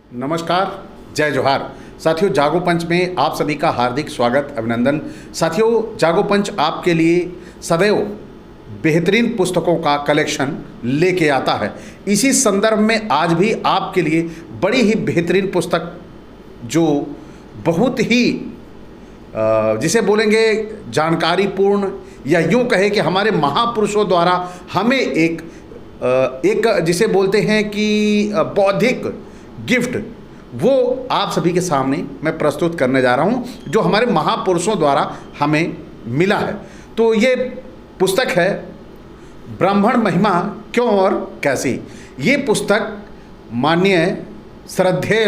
नमस्कार, जय जोहार। साथियों, जागो पंच में आप सभी का हार्दिक स्वागत, अभिनंदन। साथियों, जागो पंच आपके लिए सदैव बेहतरीन पुस्तकों का कलेक्शन लेके आता है। इसी संदर्भ में आज भी आपके लिए बड़ी ही बेहतरीन पुस्तक, जो बहुत ही जिसे बोलेंगे जानकारीपूर्ण, या यूँ कहे कि हमारे महापुरुषों द्वारा हमें एक जिसे बोलते हैं कि बौद्धिक गिफ्ट, वो आप सभी के सामने मैं प्रस्तुत करने जा रहा हूँ, जो हमारे महापुरुषों द्वारा हमें मिला है। तो ये पुस्तक है ब्राह्मण महिमा क्यों और कैसी। ये पुस्तक माननीय श्रद्धेय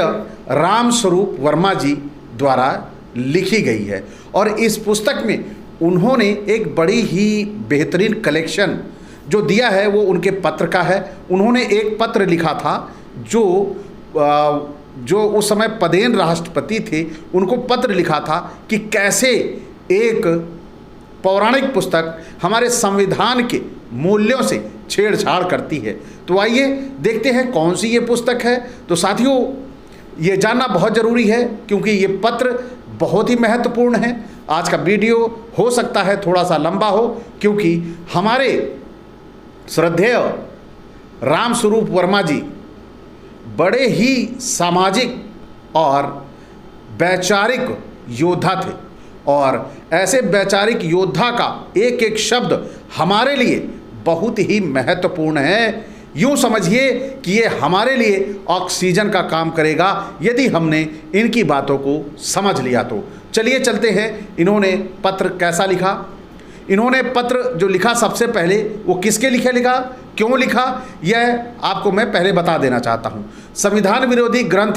राम स्वरूप वर्मा जी द्वारा लिखी गई है, और इस पुस्तक में उन्होंने एक बड़ी ही बेहतरीन कलेक्शन जो दिया है वो उनके पत्र का है। उन्होंने एक पत्र लिखा था जो उस समय पदेन राष्ट्रपति थे, उनको पत्र लिखा था कि कैसे एक पौराणिक पुस्तक हमारे संविधान के मूल्यों से छेड़छाड़ करती है। तो आइए देखते हैं कौन सी ये पुस्तक है। तो साथियों, ये जानना बहुत ज़रूरी है क्योंकि ये पत्र बहुत ही महत्वपूर्ण है। आज का वीडियो हो सकता है थोड़ा सा लंबा हो, क्योंकि हमारे श्रद्धेय राम स्वरूप वर्मा जी बड़े ही सामाजिक और वैचारिक योद्धा थे, और ऐसे वैचारिक योद्धा का एक एक शब्द हमारे लिए बहुत ही महत्वपूर्ण है। यूँ समझिए कि ये हमारे लिए ऑक्सीजन का काम करेगा यदि हमने इनकी बातों को समझ लिया तो। चलिए चलते हैं, इन्होंने पत्र कैसा लिखा। इन्होंने पत्र जो लिखा, सबसे पहले वो किसके लिखे लिखा, क्यों लिखा, यह आपको मैं पहले बता देना चाहता हूँ। संविधान विरोधी ग्रंथ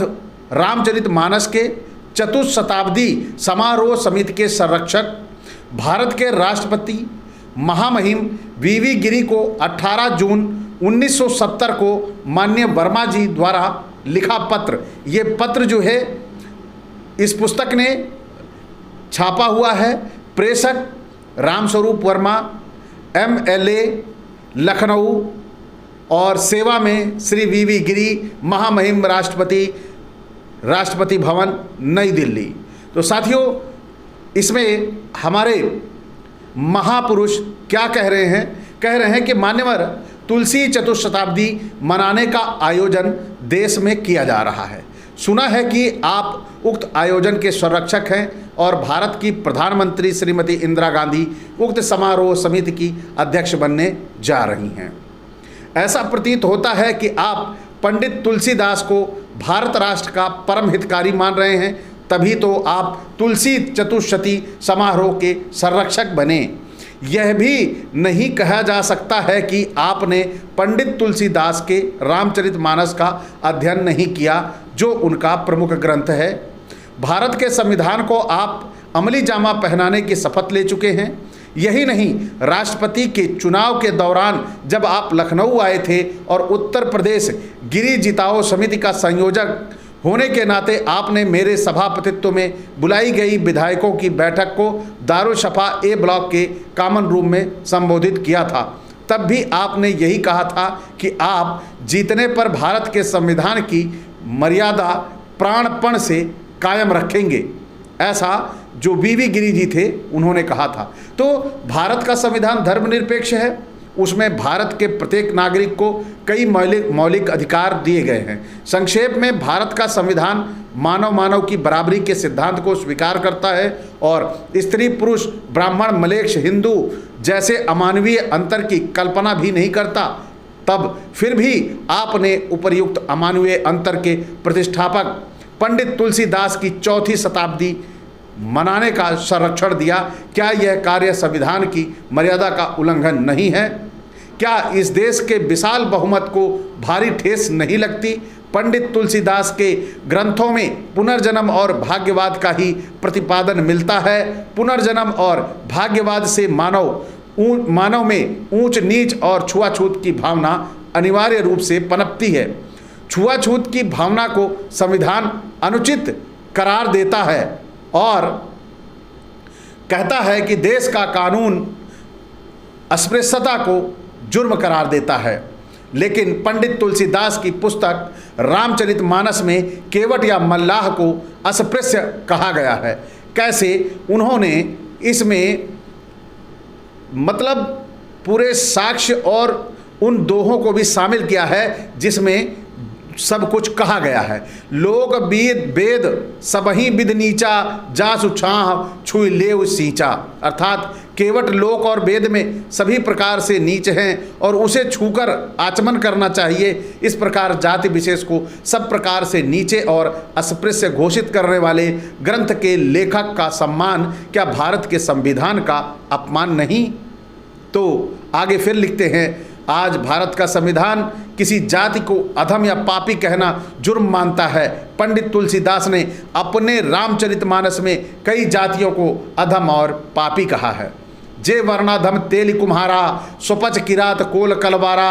रामचरितमानस के चतुशताब्दी समारोह समिति के संरक्षक, भारत के राष्ट्रपति महामहिम वीवी गिरी को 18 जून 1970 को माननीय वर्मा जी द्वारा लिखा पत्र। ये पत्र जो है इस पुस्तक ने छापा हुआ है। प्रेषक रामस्वरूप वर्मा, MLA लखनऊ, और सेवा में श्री वीवी गिरी, महामहिम राष्ट्रपति भवन नई दिल्ली। तो साथियों, इसमें हमारे महापुरुष क्या कह रहे हैं? कह रहे हैं कि मान्यवर तुलसी चतुशताब्दी मनाने का आयोजन देश में किया जा रहा है। सुना है कि आप उक्त आयोजन के संरक्षक हैं और भारत की प्रधानमंत्री श्रीमती इंदिरा गांधी उक्त समारोह समिति की अध्यक्ष बनने जा रही हैं। ऐसा प्रतीत होता है कि आप पंडित तुलसीदास को भारत राष्ट्र का परम हितकारी मान रहे हैं, तभी तो आप तुलसी चतुशती समारोह के संरक्षक बने। यह भी नहीं कहा जा सकता है कि आपने पंडित तुलसीदास के रामचरितमानस का अध्ययन नहीं किया, जो उनका प्रमुख ग्रंथ है। भारत के संविधान को आप अमली जामा पहनाने की शपथ ले चुके हैं। यही नहीं, राष्ट्रपति के चुनाव के दौरान जब आप लखनऊ आए थे और उत्तर प्रदेश गिरी जिताओ समिति का संयोजक होने के नाते आपने मेरे सभापतित्व में बुलाई गई विधायकों की बैठक को दारुशफा A ब्लॉक के कॉमन रूम में संबोधित किया था। तब भी आपने यही कहा था कि आप जीतने पर भारत के संविधान की मर्यादा प्राणपण से कायम रखेंगे। ऐसा जो वीवी गिरी जी थे उन्होंने कहा था। तो भारत का संविधान धर्मनिरपेक्ष है, उसमें भारत के प्रत्येक नागरिक को कई मौलिक अधिकार दिए गए हैं। संक्षेप में, भारत का संविधान मानव की बराबरी के सिद्धांत को स्वीकार करता है और स्त्री पुरुष ब्राह्मण मलेच्छ हिंदू जैसे अमानवीय अंतर की कल्पना भी नहीं करता। तब फिर भी आपने उपर्युक्त अमानवीय अंतर के प्रतिष्ठापक पंडित तुलसीदास की चौथी शताब्दी मनाने का संरक्षण दिया। क्या यह कार्य संविधान की मर्यादा का उल्लंघन नहीं है? क्या इस देश के विशाल बहुमत को भारी ठेस नहीं लगती? पंडित तुलसीदास के ग्रंथों में पुनर्जन्म और भाग्यवाद का ही प्रतिपादन मिलता है। पुनर्जन्म और भाग्यवाद से मानव में ऊंच नीच और छुआछूत की भावना अनिवार्य रूप से पनपती है। छुआछूत की भावना को संविधान अनुचित करार देता है और कहता है कि देश का कानून अस्पृश्यता को जुर्म करार देता है। लेकिन पंडित तुलसीदास की पुस्तक रामचरितमानस में केवट या मल्लाह को अस्पृश्य कहा गया है। कैसे? उन्होंने इसमें मतलब पूरे साक्ष्य और उन दोहों को भी शामिल किया है जिसमें सब कुछ कहा गया है। लोक वेद सबही विद नीचा जासु छाह छुई लेव सींचा, अर्थात केवट लोक और वेद में सभी प्रकार से नीच हैं और उसे छूकर आचमन करना चाहिए। इस प्रकार जाति विशेष को सब प्रकार से नीचे और अस्पृश्य घोषित करने वाले ग्रंथ के लेखक का सम्मान क्या भारत के संविधान का अपमान नहीं? तो आगे फिर लिखते हैं, आज भारत का संविधान किसी जाति को अधम या पापी कहना जुर्म मानता है। पंडित तुलसीदास ने अपने रामचरितमानस में कई जातियों को अधम और पापी कहा है। जे वर्णाधम तेली कुम्हारा स्वपच किरात कोल कलवारा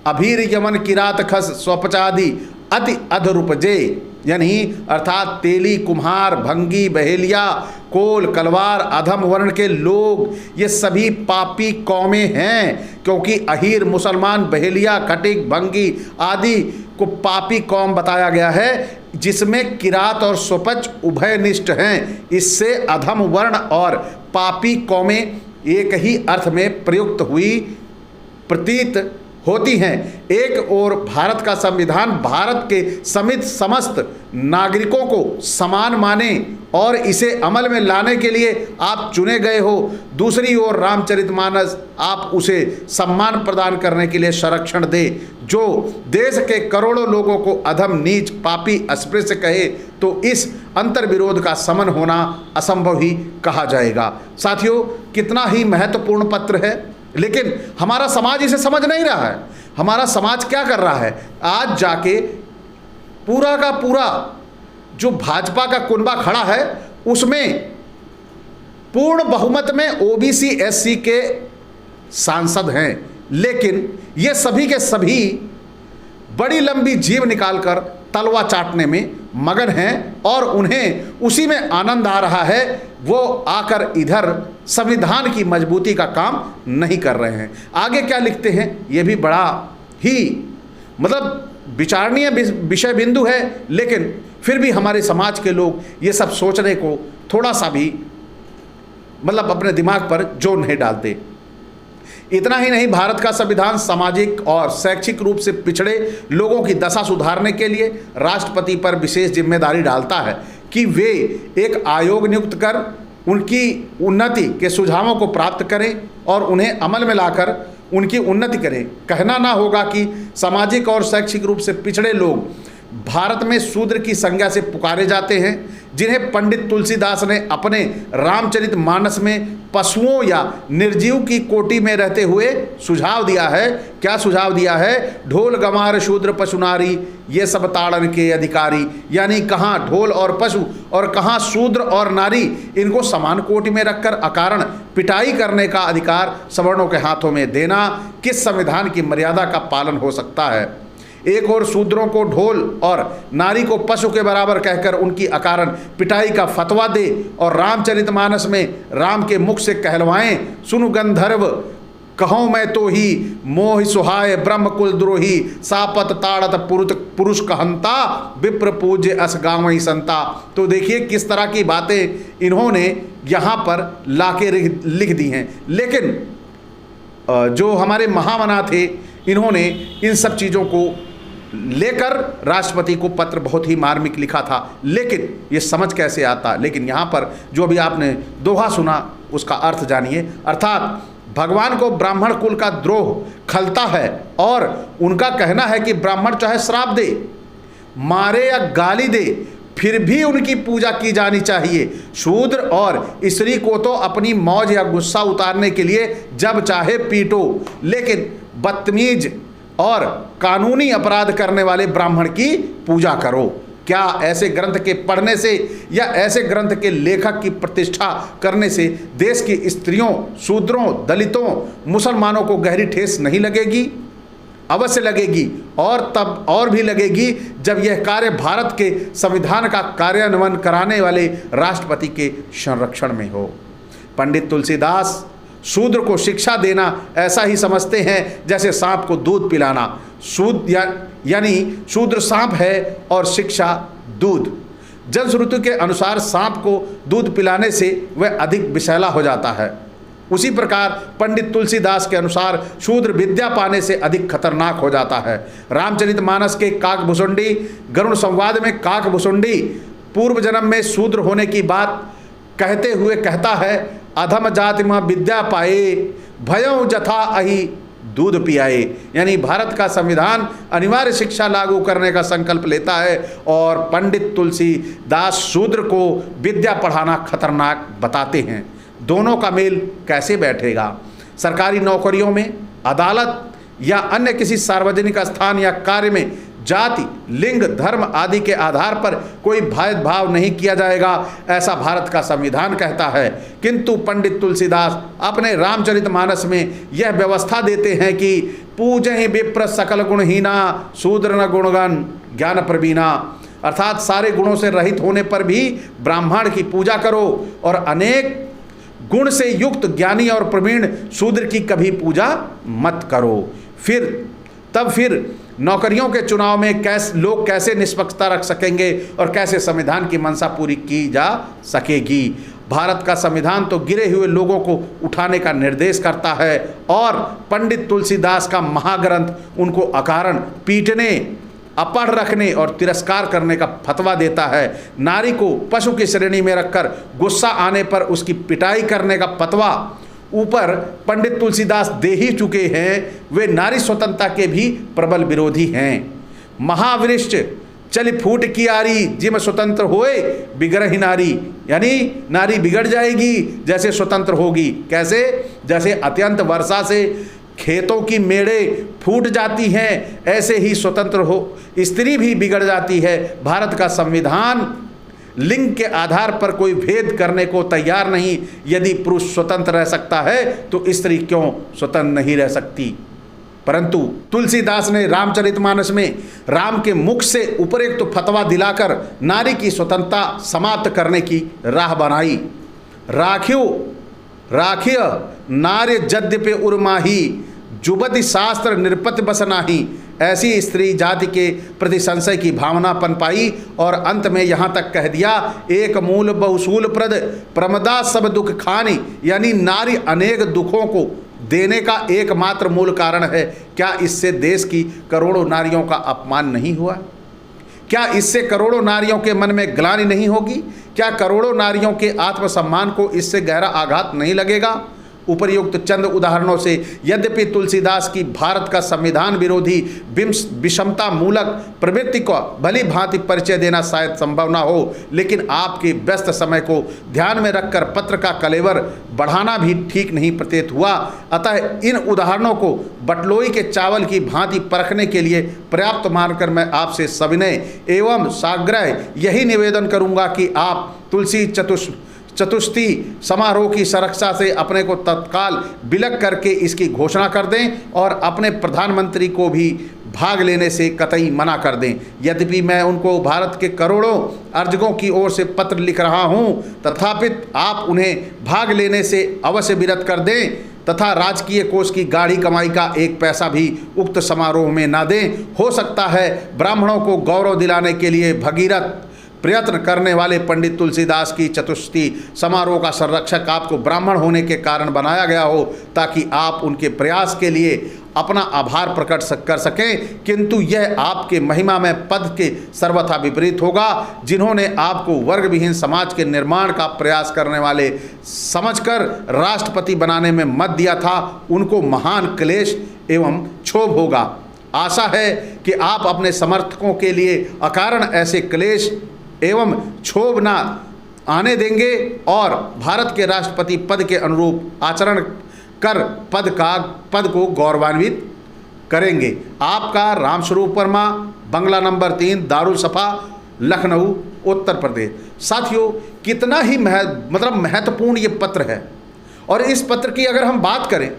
अभीर यमन किरात खस स्वपचादि अति अधरूपजे, यानी अर्थात तेली, कुम्हार, भंगी, बहेलिया, कोल, कलवार, अधम वर्ण के लोग ये सभी पापी कौमें हैं, क्योंकि अहीर, मुसलमान, बहेलिया, खटिक, भंगी आदि को पापी कौम बताया गया है, जिसमें किरात और स्वपच उभयनिष्ठ हैं। इससे अधम वर्ण और पापी कौमें एक ही अर्थ में प्रयुक्त हुई प्रतीत होती हैं। एक ओर भारत का संविधान भारत के समेत समस्त नागरिकों को समान माने और इसे अमल में लाने के लिए आप चुने गए हो, दूसरी ओर रामचरितमानस आप उसे सम्मान प्रदान करने के लिए संरक्षण दे। जो देश के करोड़ों लोगों को अधम, नीच, पापी, अस्पृश्य कहे तो इस अंतर्विरोध का समन होना असंभव ही कहा जाएगा। साथियों, कितना ही महत्वपूर्ण पत्र है, लेकिन हमारा समाज इसे समझ नहीं रहा है। हमारा समाज क्या कर रहा है? आज जाके पूरा का पूरा जो भाजपा का कुनबा खड़ा है उसमें पूर्ण बहुमत में ओबीसी एससी के सांसद हैं, लेकिन ये सभी के सभी बड़ी लंबी जीभ निकालकर तलवा चाटने में मगन हैं और उन्हें उसी में आनंद आ रहा है। वो आकर इधर संविधान की मजबूती का काम नहीं कर रहे हैं। आगे क्या लिखते हैं ये भी बड़ा ही मतलब विचारणीय विषय बिंदु है, लेकिन फिर भी हमारे समाज के लोग ये सब सोचने को थोड़ा सा भी मतलब अपने दिमाग पर जोर नहीं डालते। इतना ही नहीं, भारत का संविधान सामाजिक और शैक्षिक रूप से पिछड़े लोगों की दशा सुधारने के लिए राष्ट्रपति पर विशेष जिम्मेदारी डालता है कि वे एक आयोग नियुक्त कर उनकी उन्नति के सुझावों को प्राप्त करें और उन्हें अमल में लाकर उनकी उन्नति करें। कहना ना होगा कि सामाजिक और शैक्षिक रूप से पिछड़े लोग भारत में शूद्र की संज्ञा से पुकारे जाते हैं, जिन्हें पंडित तुलसीदास ने अपने रामचरितमानस में पशुओं या निर्जीव की कोटि में रहते हुए सुझाव दिया है। क्या सुझाव दिया है? ढोल गंवार शूद्र पशु नारी ये सब ताड़न के अधिकारी, यानी कहाँ ढोल और पशु और कहाँ शूद्र और नारी, इनको समान कोटि में रखकर अकारण पिटाई करने का अधिकार सवर्णों के हाथों में देना किस संविधान की मर्यादा का पालन हो सकता है? एक और शूद्रों को ढोल और नारी को पशु के बराबर कहकर उनकी अकारण पिटाई का फतवा दे और रामचरितमानस में राम के मुख से कहलवाएं, सुनु गंधर्व कहूँ मैं तो ही मोह सुहाय ब्रह्म कुल द्रोही सापत ताड़त पुरुष कहंता विप्र पूज्य अस गावई संता। तो देखिए किस तरह की बातें इन्होंने यहाँ पर लाके लिख दी हैं। लेकिन जो हमारे महामना थे, इन्होंने इन सब चीज़ों को लेकर राष्ट्रपति को पत्र बहुत ही मार्मिक लिखा था, लेकिन ये समझ कैसे आता। लेकिन यहाँ पर जो अभी आपने दोहा सुना उसका अर्थ जानिए। अर्थात भगवान को ब्राह्मण कुल का द्रोह खलता है और उनका कहना है कि ब्राह्मण चाहे श्राप दे, मारे या गाली दे, फिर भी उनकी पूजा की जानी चाहिए। शूद्र और स्त्री को तो अपनी मौज या गुस्सा उतारने के लिए जब चाहे पीटो, लेकिन बदतमीज और कानूनी अपराध करने वाले ब्राह्मण की पूजा करो। क्या ऐसे ग्रंथ के पढ़ने से या ऐसे ग्रंथ के लेखक की प्रतिष्ठा करने से देश की स्त्रियों, शूद्रों, दलितों, मुसलमानों को गहरी ठेस नहीं लगेगी? अवश्य लगेगी, और तब और भी लगेगी जब यह कार्य भारत के संविधान का कार्यान्वयन कराने वाले राष्ट्रपति के संरक्षण में हो। पंडित तुलसीदास शूद्र को शिक्षा देना ऐसा ही समझते हैं जैसे सांप को दूध पिलाना। यानी शूद्र सांप है और शिक्षा दूध। जनश्रुति के अनुसार सांप को दूध पिलाने से वह अधिक विषैला हो जाता है। उसी प्रकार पंडित तुलसीदास के अनुसार शूद्र विद्या पाने से अधिक खतरनाक हो जाता है। रामचरितमानस के काकभुसुंडी गरुड़ संवाद में काकभुसुंडी पूर्व जन्म में शूद्र होने की बात कहते हुए कहता है, अधम जाति में विद्या पाए भयों जथा अहि दूध पियाए। यानी भारत का संविधान अनिवार्य शिक्षा लागू करने का संकल्प लेता है और पंडित तुलसीदास शूद्र को विद्या पढ़ाना खतरनाक बताते हैं। दोनों का मेल कैसे बैठेगा? सरकारी नौकरियों में, अदालत या अन्य किसी सार्वजनिक स्थान या कार्य में जाति, लिंग, धर्म आदि के आधार पर कोई भेदभाव नहीं किया जाएगा, ऐसा भारत का संविधान कहता है। किंतु पंडित तुलसीदास अपने रामचरितमानस में यह व्यवस्था देते हैं कि पूजहि विप्र सकल गुणहीना शूद्र न गुणगण ज्ञान प्रवीणा। अर्थात सारे गुणों से रहित होने पर भी ब्राह्मण की पूजा करो और अनेक गुण से युक्त ज्ञानी और प्रवीण शूद्र की कभी पूजा मत करो। फिर नौकरियों के चुनाव में लोग कैसे निष्पक्षता रख सकेंगे और कैसे संविधान की मंशा पूरी की जा सकेगी? भारत का संविधान तो गिरे हुए लोगों को उठाने का निर्देश करता है और पंडित तुलसीदास का महाग्रंथ उनको अकारण पीटने, अपढ़ रखने और तिरस्कार करने का फतवा देता है। नारी को पशु की श्रेणी में रखकर गुस्सा आने पर उसकी पिटाई करने का फतवा ऊपर पंडित तुलसीदास दे ही चुके हैं। वे नारी स्वतंत्रता के भी प्रबल विरोधी हैं। महावृक्ष चल फूट की आरी जिम स्वतंत्र होए बिगड़ही नारी। यानी नारी बिगड़ जाएगी जैसे स्वतंत्र होगी। कैसे? जैसे अत्यंत वर्षा से खेतों की मेड़ें फूट जाती हैं, ऐसे ही स्वतंत्र हो स्त्री भी बिगड़ जाती है। भारत का संविधान लिंग के आधार पर कोई भेद करने को तैयार नहीं। यदि पुरुष स्वतंत्र रह सकता है तो स्त्री क्यों स्वतंत्र नहीं रह सकती? परंतु तुलसीदास ने रामचरितमानस में राम के मुख से उपरोक्त फतवा दिलाकर नारी की स्वतंत्रता समाप्त करने की राह बनाई। राखिय नार्य जद्यपि उर्माही जुबति शास्त्र निरपति बस नाही। ऐसी स्त्री जाति के प्रति संशय की भावना पनपाई और अंत में यहाँ तक कह दिया, एक मूल बहुसूल प्रद प्रमदा सब दुख खानी। यानी नारी अनेक दुखों को देने का एकमात्र मूल कारण है। क्या इससे देश की करोड़ों नारियों का अपमान नहीं हुआ? क्या इससे करोड़ों नारियों के मन में ग्लानि नहीं होगी? क्या करोड़ों नारियों के आत्मसम्मान को इससे गहरा आघात नहीं लगेगा? उपर्युक्त चंद उदाहरणों से यद्यपि तुलसीदास की भारत का संविधान विरोधी विषमता मूलक प्रवृत्ति को भली भांति परिचय देना शायद संभव ना हो, लेकिन आपके व्यस्त समय को ध्यान में रखकर पत्र का कलेवर बढ़ाना भी ठीक नहीं प्रतीत हुआ। अतः इन उदाहरणों को बटलोई के चावल की भांति परखने के लिए पर्याप्त मानकर मैं आपसे सविनय एवं साग्रह यही निवेदन करूँगा कि आप तुलसी चतुष्टी समारोह की सुरक्षा से अपने को तत्काल विलग करके इसकी घोषणा कर दें और अपने प्रधानमंत्री को भी भाग लेने से कतई मना कर दें। यद्यपि मैं उनको भारत के करोड़ों अर्जकों की ओर से पत्र लिख रहा हूं, तथापि आप उन्हें भाग लेने से अवश्य विरत कर दें तथा राजकीय कोष की गाढ़ी कमाई का एक पैसा भी उक्त समारोह में ना दें। हो सकता है ब्राह्मणों को गौरव दिलाने के लिए भगीरथ प्रयत्न करने वाले पंडित तुलसीदास की चतुष्टी समारोह का संरक्षक आपको ब्राह्मण होने के कारण बनाया गया हो, ताकि आप उनके प्रयास के लिए अपना आभार प्रकट कर सकें। किंतु यह आपके महिमा में पद के सर्वथा विपरीत होगा। जिन्होंने आपको वर्ग विहीन समाज के निर्माण का प्रयास करने वाले समझकर राष्ट्रपति बनाने में मत दिया था, उनको महान क्लेश एवं क्षोभ होगा। आशा है कि आप अपने समर्थकों के लिए अकारण ऐसे क्लेश एवं क्षोभ न आने देंगे और भारत के राष्ट्रपति पद के अनुरूप आचरण कर पद को गौरवान्वित करेंगे। आपका रामस्वरूप वर्मा, बंगला नंबर 3, दारुल सफा, लखनऊ, उत्तर प्रदेश। साथियों, कितना ही महत्वपूर्ण ये पत्र है और इस पत्र की अगर हम बात करें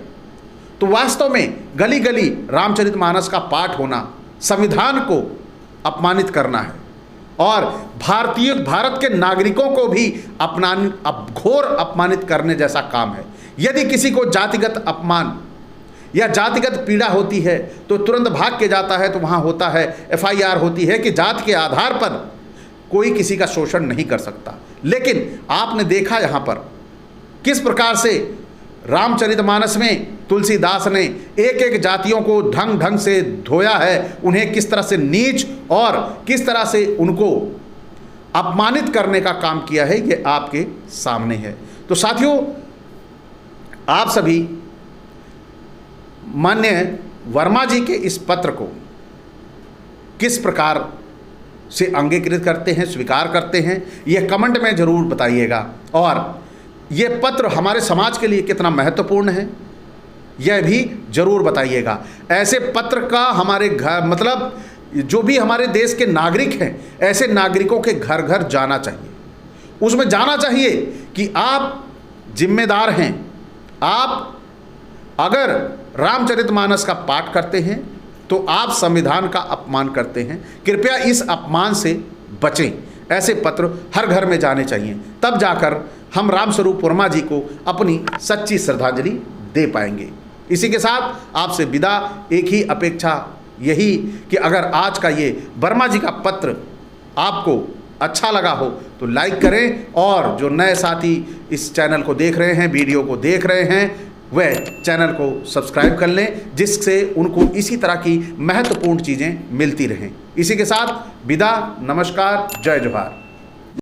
तो वास्तव में गली गली रामचरितमानस का पाठ होना संविधान को अपमानित करना है और भारत के नागरिकों को भी घोर अपमानित करने जैसा काम है। यदि किसी को जातिगत अपमान या जातिगत पीड़ा होती है तो तुरंत भाग के जाता है, तो वहाँ होता है FIR होती है कि जात के आधार पर कोई किसी का शोषण नहीं कर सकता। लेकिन आपने देखा यहाँ पर किस प्रकार से रामचरितमानस में तुलसीदास ने एक एक जातियों को ढंग ढंग से धोया है, उन्हें किस तरह से नीच और किस तरह से उनको अपमानित करने का काम किया है, ये आपके सामने है। तो साथियों, आप सभी मान्य वर्मा जी के इस पत्र को किस प्रकार से अंगीकृत करते हैं, स्वीकार करते हैं, यह कमेंट में ज़रूर बताइएगा। और यह पत्र हमारे समाज के लिए कितना महत्वपूर्ण है, यह भी ज़रूर बताइएगा। ऐसे पत्र का हमारे घर, मतलब जो भी हमारे देश के नागरिक हैं, ऐसे नागरिकों के घर घर जाना चाहिए। उसमें जाना चाहिए कि आप जिम्मेदार हैं। आप अगर रामचरितमानस का पाठ करते हैं तो आप संविधान का अपमान करते हैं। कृपया इस अपमान से बचें। ऐसे पत्र हर घर में जाने चाहिए, तब जाकर हम रामस्वरूप वर्मा जी को अपनी सच्ची श्रद्धांजलि दे पाएंगे। इसी के साथ आपसे विदा, एक ही अपेक्षा यही कि अगर आज का ये वर्मा जी का पत्र आपको अच्छा लगा हो तो लाइक करें, और जो नए साथी इस चैनल को देख रहे हैं, वीडियो को देख रहे हैं, वह चैनल को सब्सक्राइब कर लें, जिससे उनको इसी तरह की महत्वपूर्ण चीज़ें मिलती रहें। इसी के साथ विदा, नमस्कार, जय जोहार।